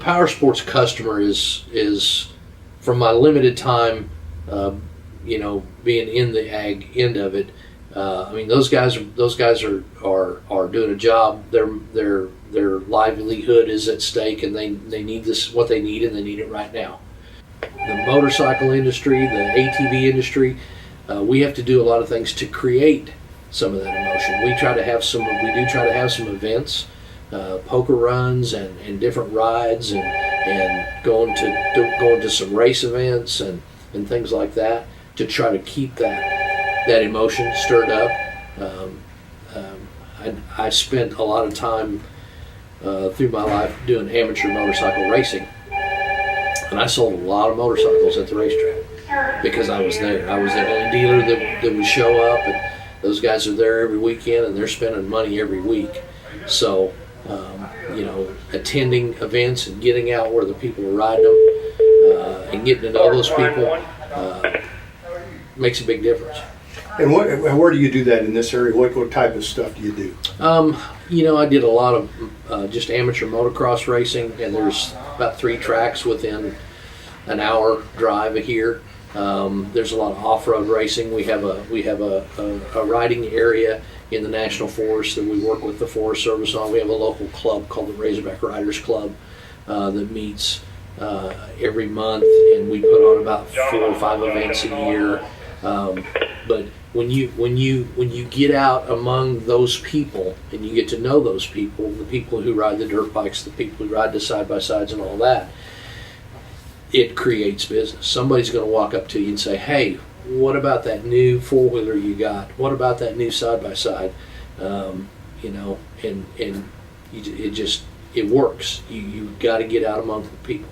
power sports customer is from my limited time, being in the ag end of it. I mean, those guys are doing a job. Their livelihood is at stake, and they need what they need, and they need it right now. The motorcycle industry, the ATV industry, we have to do a lot of things to create some of that emotion. We do try to have some events, poker runs and different rides, and going to some race events and things like that to try to keep that emotion stirred up. I spent a lot of time through my life doing amateur motorcycle racing, and I sold a lot of motorcycles at the racetrack because I was there. I was the only dealer that would show up, and those guys are there every weekend, and they're spending money every week. So, attending events and getting out where the people are riding them and getting to know those people makes a big difference. And where do you do that in this area? What type of stuff do you do? I did a lot of just amateur motocross racing, and there's about 3 tracks within an hour drive of here. There's a lot of off-road racing. We have a riding area in the National Forest that we work with the Forest Service on. We have a local club called the Razorback Riders Club that meets every month, and we put on about 4 or 5 events a year. But when you get out among those people and you get to know those people, the people who ride the dirt bikes, the people who ride the side-by-sides and all that, it creates business. Somebody's going to walk up to you and say, hey, what about that new 4-wheeler you got? What about that new side-by-side? It works. You got to get out among the people.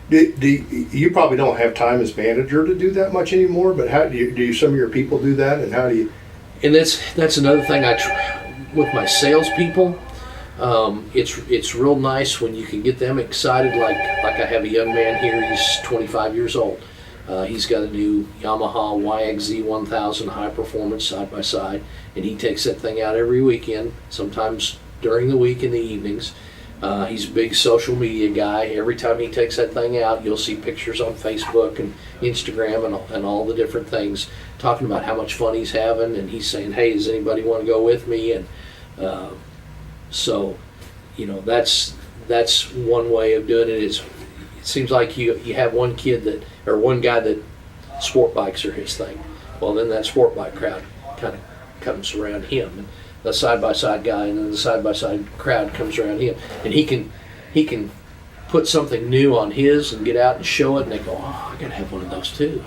You probably don't have time as manager to do that much anymore, but how do some of your people do that, and how do you? And that's another thing with my salespeople. It's real nice when you can get them excited. Like I have a young man here. He's 25 years old. He's got a new Yamaha YXZ 1000 high performance side by side, and he takes that thing out every weekend. Sometimes during the week in the evenings. He's a big social media guy. Every time he takes that thing out, you'll see pictures on Facebook and Instagram and all the different things talking about how much fun he's having, and he's saying, hey, does anybody want to go with me? And that's one way of doing it. It seems like you have one guy that sport bikes are his thing. Well, then that sport bike crowd kind of comes around him. And the side-by-side guy, and then the side-by-side crowd comes around him, and he can put something new on his and get out and show it, and they go, oh, I gotta have one of those too.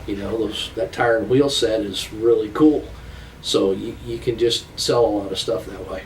That tire and wheel set is really cool. So you can just sell a lot of stuff that way.